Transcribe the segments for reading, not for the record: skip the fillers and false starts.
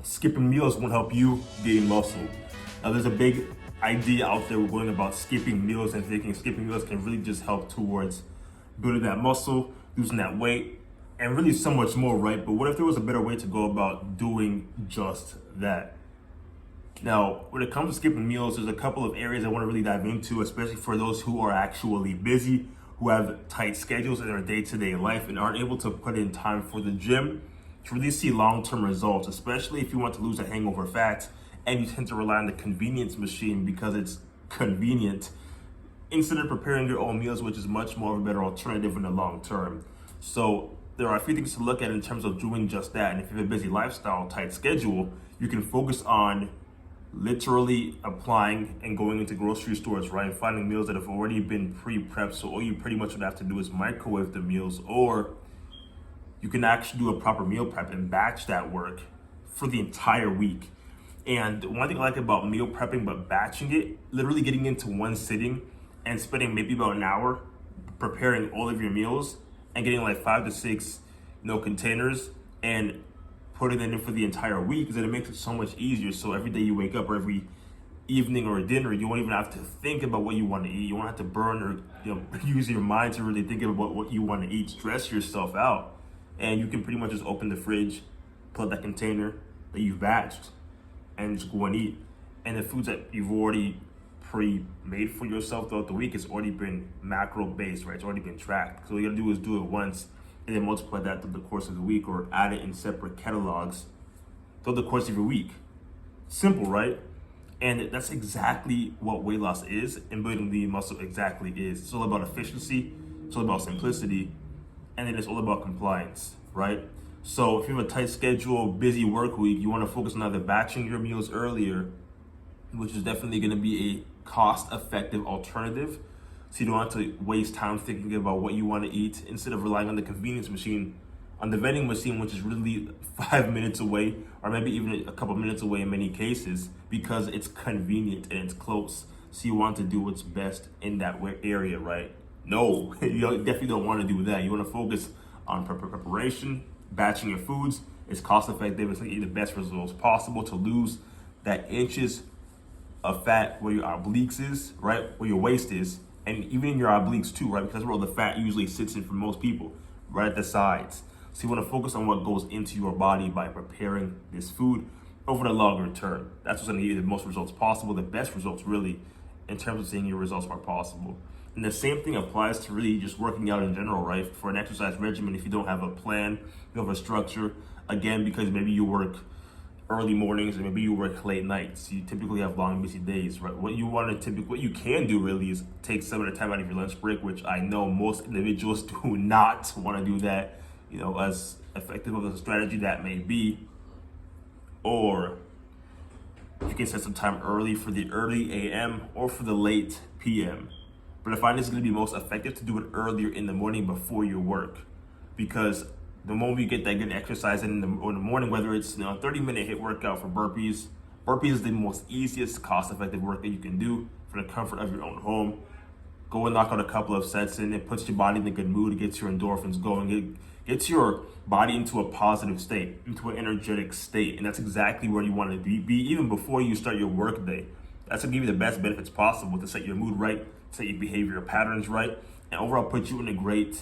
skipping meals won't help you gain muscle. Now, there's a big idea out there going about skipping meals and thinking skipping meals can really just help towards building that muscle, losing that weight, and really so much more, right? But what if there was a better way to go about doing just that? Now, when it comes to skipping meals, there's a couple of areas I want to really dive into, especially for those who are actually busy, who have tight schedules in their day-to-day life and aren't able to put in time for the gym to really see long-term results, especially if you want to lose a hangover fat and you tend to rely on the convenience machine because it's convenient instead of preparing your own meals, which is much more of a better alternative in the long term. So there are a few things to look at in terms of doing just that. And if you have a busy lifestyle, tight schedule, you can focus on literally applying and going into grocery stores, right? Finding meals that have already been pre-prepped. So all you pretty much would have to do is microwave the meals, or you can actually do a proper meal prep and batch that work for the entire week. And one thing I like about meal prepping, but batching it, literally getting into one sitting and spending maybe about an hour preparing all of your meals and getting like 5 to 6, containers and putting it in for the entire week, because it makes it so much easier. So every day you wake up or every evening or dinner, you won't even have to think about what you want to eat. You won't have to burn or use your mind to really think about what you want to eat. Stress yourself out, and you can pretty much just open the fridge, pull out that container that you've batched, and just go and eat. And the foods that you've already pre-made for yourself throughout the week has already been macro based, right? It's already been tracked. So all you gotta do is do it once and then multiply that through the course of the week, or add it in separate catalogs throughout the course of your week. Simple, right? And that's exactly what weight loss is, and building the muscle exactly is. It's all about efficiency, it's all about simplicity, and then it's all about compliance, right? So if you have a tight schedule, busy work week, you want to focus on either batching your meals earlier, which is definitely going to be a cost-effective alternative, so you don't have to waste time thinking about what you want to eat instead of relying on the convenience machine, on the vending machine, which is really 5 minutes away, or maybe even a couple minutes away in many cases, because it's convenient and it's close. So you want to do what's best in that area, right? No, definitely don't want to do that. You want to focus on preparation, batching your foods. It's cost effective. It's going to get you the best results possible to lose that inches of fat where your obliques is, right? Where your waist is, and even in your obliques too, right? Because that's where all the fat usually sits in for most people, right at the sides. So you want to focus on what goes into your body by preparing this food over the longer term. That's what's going to give you the most results possible, the best results really, in terms of seeing your results are possible. And the same thing applies to really just working out in general, right? For an exercise regimen, if you don't have a plan, you have a structure, again, because maybe you work early mornings and maybe you work late nights, you typically have long, busy days, right? What you can do really is take some of the time out of your lunch break, which I know most individuals do not want to do that, as effective of a strategy that may be. Or you can set some time early for the early AM or for the late PM. But I find it's going to be most effective to do it earlier in the morning before your work, because the moment you get that good exercise in the morning, whether it's 30-minute hit workout for burpees. Burpees is the most easiest, cost-effective work that you can do for the comfort of your own home. Go and knock out a couple of sets in. It puts your body in a good mood. It gets your endorphins going. It gets your body into a positive state, into an energetic state, and that's exactly where you want to be even before you start your work day. That's going to give you the best benefits possible to set your mood right, set your behavioral patterns right, and overall put you in a great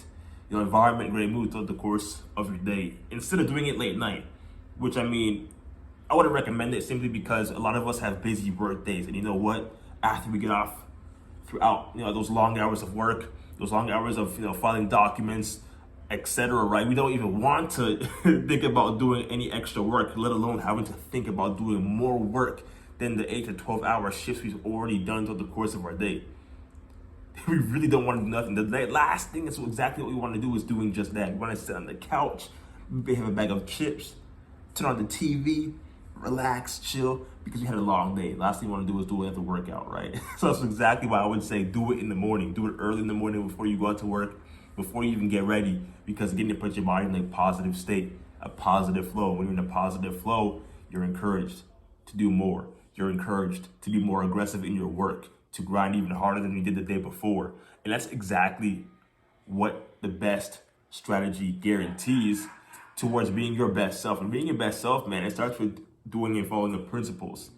environment, great mood throughout the course of your day, instead of doing it late night, which I wouldn't recommend it, simply because a lot of us have busy work days. And you know what? After we get off throughout, those long hours of work, those long hours of, filing documents, etc., right? We don't even want to think about doing any extra work, let alone having to think about doing more work than the 8 to 12 hour shifts we've already done throughout the course of our day. We really don't want to do nothing. The last thing is exactly what we want to do is doing just that. We want to sit on the couch, maybe have a bag of chips, turn on the TV, relax, chill, because we had a long day. Last thing you want to do is do it at the workout, right? So that's exactly why I would say do it in the morning. Do it early in the morning before you go out to work, before you even get ready, because again, it puts your body in a positive state, a positive flow. When you're in a positive flow, you're encouraged to do more. You're encouraged to be more aggressive in your work, to grind even harder than you did the day before. And that's exactly what the best strategy guarantees towards being your best self. And being your best self, man, it starts with doing and following the principles,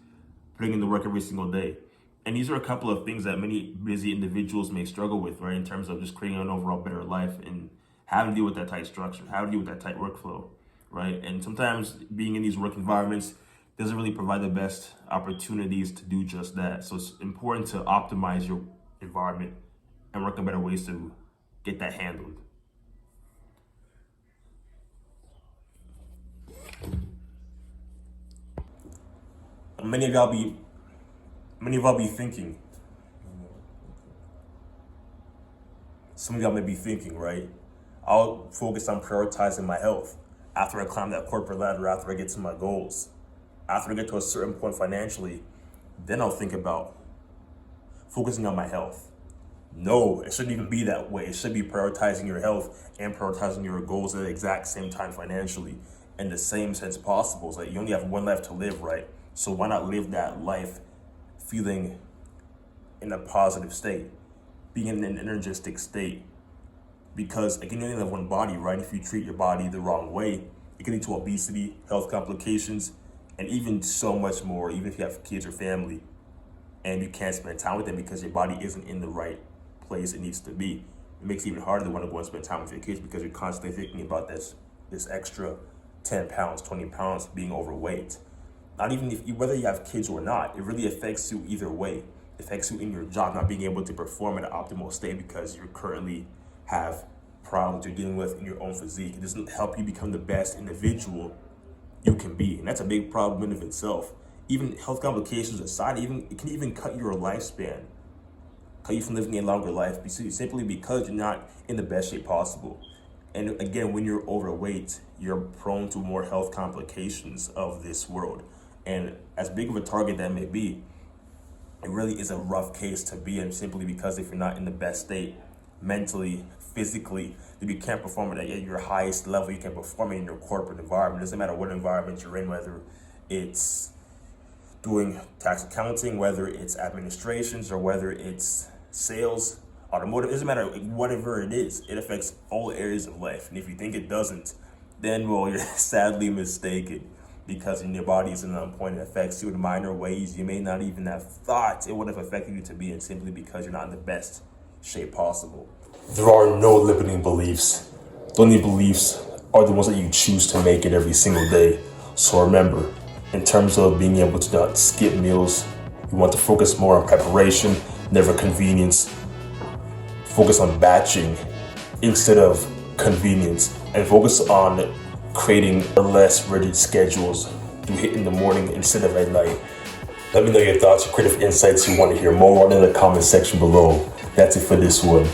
putting in the work every single day. And these are a couple of things that many busy individuals may struggle with, right? In terms of just creating an overall better life and having to deal with that tight structure, having to deal with that tight workflow, right? And sometimes being in these work environments doesn't really provide the best opportunities to do just that. So it's important to optimize your environment and work on better ways to get that handled. Many of y'all be thinking, some of y'all may be thinking, right? I'll focus on prioritizing my health after I climb that corporate ladder, after I get to my goals, after I get to a certain point financially, then I'll think about focusing on my health. No, it shouldn't even be that way. It should be prioritizing your health and prioritizing your goals at the exact same time financially in the same sense possible. It's like you only have one life to live, right? So why not live that life feeling in a positive state, being in an energetic state? Because again, you only have one body, right? If you treat your body the wrong way, it can lead to obesity, health complications, and even so much more, even if you have kids or family and you can't spend time with them because your body isn't in the right place it needs to be. It makes it even harder to want to go and spend time with your kids because you're constantly thinking about this extra 10 pounds, 20 pounds being overweight. Not even whether you have kids or not, it really affects you either way. It affects you in your job, not being able to perform at an optimal state because you currently have problems you're dealing with in your own physique. It doesn't help you become the best individual you can be. And that's a big problem in of itself. Even health complications aside, it can even cut your lifespan, cut you from living a longer life simply because you're not in the best shape possible. And again, when you're overweight, you're prone to more health complications of this world. And as big of a target that may be, it really is a rough case to be in, simply because if you're not in the best state mentally, physically, then you can't perform at your highest level you can perform in your corporate environment. It doesn't matter what environment you're in, whether it's doing tax accounting, whether it's administrations, or whether it's sales, automotive. It doesn't matter, whatever it is, it affects all areas of life. And if you think it doesn't, then, well, you're sadly mistaken, because in your body is on point. It affects you in minor ways you may not even have thought it would have affected you to be in, simply because you're not in the best shape possible. There are no limiting beliefs. The only beliefs are the ones that you choose to make it every single day. So remember, in terms of being able to not skip meals, you want to focus more on preparation, never convenience. Focus on batching instead of convenience, and focus on creating less rigid schedules to hit in the morning instead of at night. Let me know your thoughts or creative insights you want to hear more on in the comment section below. That's it for this one.